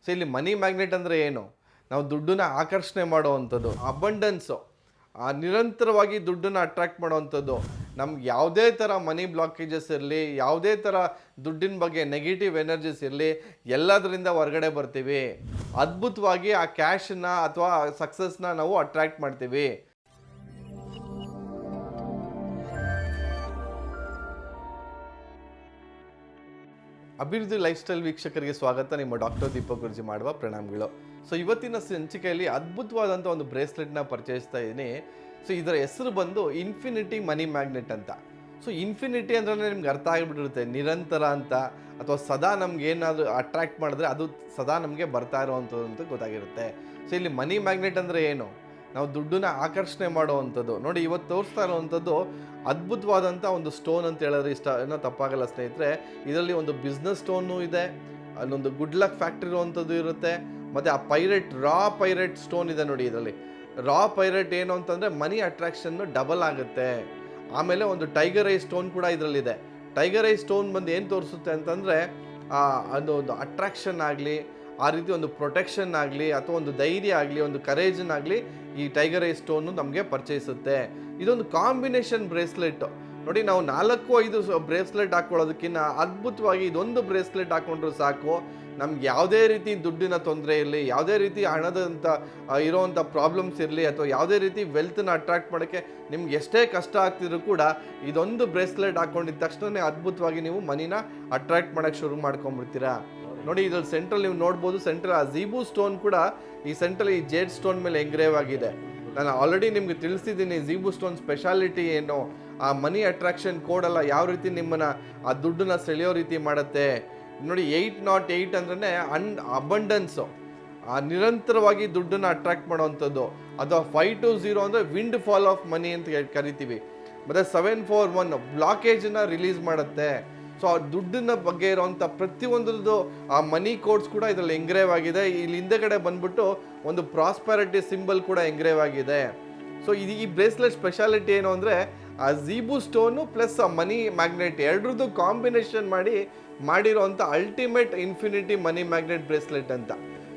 So ಇಲ್ಲಿ money magnet ಅಂದರೆ ಏನು? ನಾವು ದುಡ್ಡನ್ನ ಆಕರ್ಷಣೆ ಮಾಡುವಂಥದ್ದು, ಅಬಂಡೆನ್ಸು, ನಿರಂತರವಾಗಿ ದುಡ್ಡನ್ನು ಅಟ್ರಾಕ್ಟ್ ಮಾಡುವಂಥದ್ದು. ನಮ್ಗೆ ಯಾವುದೇ ಥರ ಮನಿ ಬ್ಲಾಕೇಜಸ್ ಇರಲಿ, ಯಾವುದೇ ಥರ ದುಡ್ಡಿನ ಬಗ್ಗೆ ನೆಗೆಟಿವ್ ಎನರ್ಜೀಸ್ ಇರಲಿ, ಎಲ್ಲದರಿಂದ ಹೊರಗಡೆ ಬರ್ತೀವಿ. ಅದ್ಭುತವಾಗಿ ಆ ಕ್ಯಾಶನ್ನ ಅಥವಾ ಸಕ್ಸಸ್ನ ನಾವು ಅಟ್ರಾಕ್ಟ್ ಮಾಡ್ತೀವಿ. ಅಭಿವೃದ್ಧಿ ಲೈಫ್ ಸ್ಟೈಲ್ ವೀಕ್ಷಕರಿಗೆ ಸ್ವಾಗತ. ನಿಮ್ಮ ಡಾಕ್ಟರ್ ದೀಪಕ್ ಗುರುಜಿ ಮಾಡುವ ಪ್ರಣಾಮಗಳು. ಸೊ ಇವತ್ತಿನ ಸಂಚಿಕೆಯಲ್ಲಿ ಅದ್ಭುತವಾದಂಥ ಒಂದು ಬ್ರೇಸ್ಲೆಟ್ನ ಪರಿಚಯಿಸ್ತಾ ಇದ್ದೀನಿ. ಸೊ ಇದರ ಹೆಸರು ಬಂದು ಇನ್ಫಿನಿಟಿ ಮನಿ ಮ್ಯಾಗ್ನೆಟ್ ಅಂತ. ಸೊ ಇನ್ಫಿನಿಟಿ ಅಂದ್ರೆ ನಿಮ್ಗೆ ಅರ್ಥ ಆಗಿಬಿಟ್ಟಿರುತ್ತೆ, ನಿರಂತರ ಅಂತ, ಅಥವಾ ಸದಾ ನಮ್ಗೆ ಏನಾದರೂ ಅಟ್ರಾಕ್ಟ್ ಮಾಡಿದ್ರೆ ಅದು ಸದಾ ನಮಗೆ ಬರ್ತಾ ಇರೋವಂಥದ್ದು ಅಂತ ಗೊತ್ತಾಗಿರುತ್ತೆ. ಸೊ ಇಲ್ಲಿ ಮನಿ ಮ್ಯಾಗ್ನೆಟ್ ಅಂದರೆ ಏನು? ನಾವು ದುಡ್ಡನ್ನ ಆಕರ್ಷಣೆ ಮಾಡುವಂಥದ್ದು. ನೋಡಿ, ಇವತ್ತು ತೋರಿಸ್ತಾ ಇರುವಂಥದ್ದು ಅದ್ಭುತವಾದಂಥ ಒಂದು ಸ್ಟೋನ್ ಅಂತ ಹೇಳಿದ್ರೆ ಏನೋ ತಪ್ಪಾಗಲ್ಲ ಸ್ನೇಹಿತರೆ. ಇದರಲ್ಲಿ ಒಂದು ಬಿಸ್ನೆಸ್ ಸ್ಟೋನು ಇದೆ, ಅಲ್ಲೊಂದು ಗುಡ್ ಲಕ್ ಫ್ಯಾಕ್ಟ್ರಿ ಇರುವಂಥದ್ದು ಇರುತ್ತೆ, ಮತ್ತು ಆ ರಾ ಪೈರೇಟ್ ಸ್ಟೋನ್ ಇದೆ ನೋಡಿ. ಇದರಲ್ಲಿ ರಾ ಪೈರೇಟ್ ಏನು ಅಂತಂದರೆ ಮನಿ ಅಟ್ರಾಕ್ಷನ್ನು ಡಬಲ್ ಆಗುತ್ತೆ. ಆಮೇಲೆ ಒಂದು ಟೈಗರ್ ಐ ಸ್ಟೋನ್ ಕೂಡ ಇದರಲ್ಲಿದೆ. ಟೈಗರ್ ಐ ಸ್ಟೋನ್ ಬಂದು ಏನು ತೋರಿಸುತ್ತೆ ಅಂತಂದರೆ ಅದು ಒಂದು ಅಟ್ರಾಕ್ಷನ್ ಆಗಲಿ, ಆ ರೀತಿ ಒಂದು ಪ್ರೊಟೆಕ್ಷನ್ ಆಗಲಿ, ಅಥವಾ ಒಂದು ಧೈರ್ಯ ಆಗಲಿ, ಒಂದು ಕರೇಜನ್ನಾಗಲಿ ಈ ಟೈಗರ್ ಐ ಸ್ಟೋನು ನಮಗೆ ಪರಿಚಯಿಸುತ್ತೆ. ಇದೊಂದು ಕಾಂಬಿನೇಷನ್ ಬ್ರೇಸ್ಲೆಟ್ ನೋಡಿ. ನಾವು 4-5 ಬ್ರೇಸ್ಲೆಟ್ ಹಾಕ್ಕೊಳ್ಳೋದಕ್ಕಿಂತ ಅದ್ಭುತವಾಗಿ ಇದೊಂದು ಬ್ರೇಸ್ಲೆಟ್ ಹಾಕ್ಕೊಂಡ್ರು ಸಾಕು. ನಮ್ಗೆ ಯಾವುದೇ ರೀತಿ ದುಡ್ಡಿನ ತೊಂದರೆ ಇರಲಿ, ಯಾವುದೇ ರೀತಿ ಹಣದಂಥ ಇರೋವಂಥ ಪ್ರಾಬ್ಲಮ್ಸ್ ಇರಲಿ, ಅಥವಾ ಯಾವುದೇ ರೀತಿ ವೆಲ್ತನ್ನ ಅಟ್ರಾಕ್ಟ್ ಮಾಡೋಕ್ಕೆ ನಿಮ್ಗೆ ಎಷ್ಟೇ ಕಷ್ಟ ಆಗ್ತಿದ್ರು ಕೂಡ ಇದೊಂದು ಬ್ರೇಸ್ಲೆಟ್ ಹಾಕ್ಕೊಂಡಿದ್ದ ತಕ್ಷಣ ಅದ್ಭುತವಾಗಿ ನೀವು ಮನಿನ ಅಟ್ರಾಕ್ಟ್ ಮಾಡೋಕ್ಕೆ ಶುರು ಮಾಡ್ಕೊಂಡ್ಬಿಡ್ತೀರಾ. ನೋಡಿ, ಇದ್ರಲ್ಲಿ ಸೆಂಟ್ರಲ್ ನೀವು ನೋಡ್ಬೋದು, ಸೆಂಟ್ರಲ್ ಆ ಝೀಬು ಸ್ಟೋನ್ ಕೂಡ ಈ ಸೆಂಟ್ರಲ್ ಈ ಜೇಡ್ ಸ್ಟೋನ್ ಮೇಲೆ ಎಂಗ್ರೇವ್ ಆಗಿದೆ. ನಾನು ಆಲ್ರೆಡಿ ನಿಮ್ಗೆ ತಿಳಿಸಿದ್ದೀನಿ ಝೀಬು ಸ್ಟೋನ್ ಸ್ಪೆಷಾಲಿಟಿ ಏನು, ಆ ಮನಿ ಅಟ್ರಾಕ್ಷನ್ ಕೋಡೆಲ್ಲ ಯಾವ ರೀತಿ ನಿಮ್ಮನ್ನು ಆ ದುಡ್ಡನ್ನ ಸೆಳೆಯೋ ರೀತಿ ಮಾಡುತ್ತೆ. ನೋಡಿ, 808 ಅಂದ್ರೆ ಅಬಂಡೆನ್ಸು, ಆ ನಿರಂತರವಾಗಿ ದುಡ್ಡನ್ನು ಅಟ್ರಾಕ್ಟ್ ಮಾಡೋವಂಥದ್ದು. ಅಥವಾ 520 ಅಂದರೆ ವಿಂಡ್ ಫಾಲ್ ಆಫ್ ಮನಿ ಅಂತ ಕರಿತೀವಿ. ಮತ್ತು 741 ಬ್ಲಾಕೇಜನ್ನು ರಿಲೀಸ್ ಮಾಡುತ್ತೆ. ಸೊ ಆ ದುಡ್ಡಿನ ಬಗ್ಗೆ ಇರೋವಂಥ ಪ್ರತಿಯೊಂದು ಆ ಮನಿ ಕೋಡ್ಸ್ ಕೂಡ ಇದರಲ್ಲಿ ಎಂಗ್ರೇವ್ ಆಗಿದೆ. ಇಲ್ಲಿ ಹಿಂದೆಗಡೆ ಬಂದ್ಬಿಟ್ಟು ಒಂದು ಪ್ರಾಸ್ಪೆರಿಟಿ ಸಿಂಬಲ್ ಕೂಡ ಎಂಗ್ರೇವ್ ಆಗಿದೆ. ಸೊ ಈ ಬ್ರೇಸ್ಲೆಟ್ ಸ್ಪೆಷಾಲಿಟಿ ಏನು ಅಂದರೆ ಆ ಝೀಬು ಸ್ಟೋನು ಪ್ಲಸ್ ಆ ಮನಿ ಮ್ಯಾಗ್ನೆಟ್ ಎರಡರದ್ದು ಕಾಂಬಿನೇಷನ್ ಮಾಡಿರೋವಂಥ ultimate infinity money magnet bracelet ಅಂತ.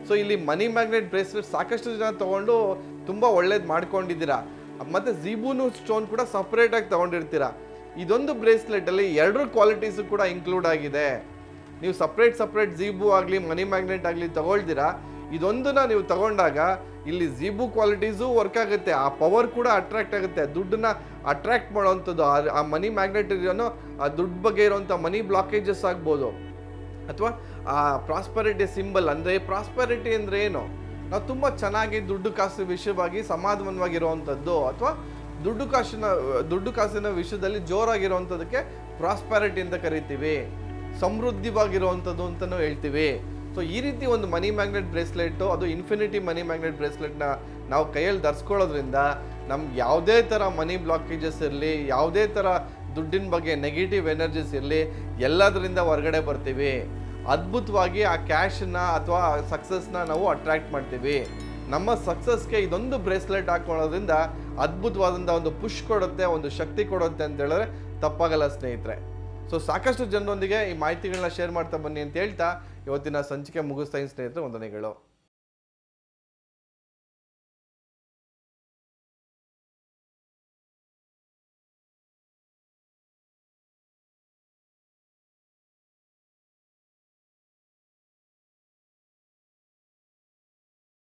ಸೊ ಇಲ್ಲಿ ಮನಿ ಮ್ಯಾಗ್ನೆಟ್ ಬ್ರೇಸ್ಲೆಟ್ ಸಾಕಷ್ಟು ಜನ ತೊಗೊಂಡು ತುಂಬ ಒಳ್ಳೇದು ಮಾಡ್ಕೊಂಡಿದ್ದೀರಾ, ಮತ್ತು ಝೀಬೂನು ಸ್ಟೋನ್ ಕೂಡ ಸಪ್ರೇಟಾಗಿ ತೊಗೊಂಡಿರ್ತೀರಾ. ಇದೊಂದು ಬ್ರೇಸ್ಲೆಟಲ್ಲಿ 2 ಕ್ವಾಲಿಟೀಸು ಕೂಡ ಇನ್ಕ್ಲೂಡ್ ಆಗಿದೆ. ನೀವು ಸಪ್ರೇಟ್ ಝೀಬು ಆಗಲಿ ಮನಿ ಮ್ಯಾಗ್ನೆಟ್ ಆಗಲಿ ತಗೊಳ್ತೀರಾ, ಇದೊಂದನ್ನ ನೀವು ತಗೊಂಡಾಗ ಇಲ್ಲಿ ಝೀಬು ಕ್ವಾಲಿಟೀಸು ವರ್ಕ್ ಆಗುತ್ತೆ, ಆ ಪವರ್ ಕೂಡ ಅಟ್ರಾಕ್ಟ್ ಆಗುತ್ತೆ, ದುಡ್ಡನ್ನ ಅಟ್ರಾಕ್ಟ್ ಮಾಡೋವಂಥದ್ದು. ಆ ಮನಿ ಮ್ಯಾಗ್ನೆಟ್ ಇರೋನು ಆ ದುಡ್ಡು ಬಗ್ಗೆ ಇರೋವಂಥ ಮನಿ ಬ್ಲಾಕೇಜಸ್ ಆಗ್ಬೋದು, ಅಥವಾ ಆ ಪ್ರಾಸ್ಪೆರಿಟಿ ಸಿಂಬಲ್. ಅಂದರೆ ಪ್ರಾಸ್ಪೆರಿಟಿ ಅಂದರೆ ಏನು? ನಾವು ತುಂಬ ಚೆನ್ನಾಗಿ ದುಡ್ಡು ಕಾಸು ವಿಷಯವಾಗಿ ಸಮಾಧಾನವಾಗಿರುವಂಥದ್ದು, ಅಥವಾ ದುಡ್ಡು ಕಾಸಿನ ವಿಷಯದಲ್ಲಿ ಜೋರಾಗಿರುವಂಥದ್ದಕ್ಕೆ ಪ್ರಾಸ್ಪೆರಿಟಿ ಅಂತ ಕರಿತೀವಿ, ಸಮೃದ್ಧಿವಾಗಿರುವಂಥದ್ದು ಅಂತಲೂ ಹೇಳ್ತೀವಿ. ಸೊ ಈ ರೀತಿ ಒಂದು ಮನಿ ಮ್ಯಾಗ್ನೆಟ್ ಬ್ರೇಸ್ಲೆಟ್ಟು, ಅದು ಇನ್ಫಿನಿಟಿ ಮನಿ ಮ್ಯಾಗ್ನೆಟ್ ಬ್ರೇಸ್ಲೆಟ್ನ ನಾವು ಕೈಯಲ್ಲಿ ಧರಿಸ್ಕೊಳ್ಳೋದ್ರಿಂದ ನಮ್ಗೆ ಯಾವುದೇ ಥರ ಮನಿ ಬ್ಲಾಕೇಜಸ್ ಇರಲಿ, ಯಾವುದೇ ಥರ ದುಡ್ಡಿನ ಬಗ್ಗೆ ನೆಗೆಟಿವ್ ಎನರ್ಜೀಸ್ ಇರಲಿ, ಎಲ್ಲದರಿಂದ ಹೊರಗಡೆ ಬರ್ತೀವಿ. ಅದ್ಭುತವಾಗಿ ಆ ಕ್ಯಾಶನ್ನ ಅಥವಾ ಸಕ್ಸಸ್ನ ನಾವು ಅಟ್ರಾಕ್ಟ್ ಮಾಡ್ತೀವಿ. ನಮ್ಮ ಸಕ್ಸಸ್ಗೆ ಇದೊಂದು ಬ್ರೇಸ್ಲೆಟ್ ಹಾಕೊಳ್ಳೋದ್ರಿಂದ ಅದ್ಭುತವಾದಂಥ ಒಂದು ಪುಷ್ ಕೊಡುತ್ತೆ, ಒಂದು ಶಕ್ತಿ ಕೊಡುತ್ತೆ ಅಂತ ಹೇಳಿದ್ರೆ ತಪ್ಪಾಗಲ್ಲ ಸ್ನೇಹಿತರೆ. ಸೊ ಸಾಕಷ್ಟು ಜನರೊಂದಿಗೆ ಈ ಮಾಹಿತಿಗಳನ್ನ ಶೇರ್ ಮಾಡ್ತಾ ಬನ್ನಿ ಅಂತ ಹೇಳ್ತಾ ಇವತ್ತಿನ ಸಂಚಿಕೆ ಮುಗಿಸ್ತಾ ಇದ್ದೀನಿ ಸ್ನೇಹಿತರೆ. ವಂದನೆಗಳು.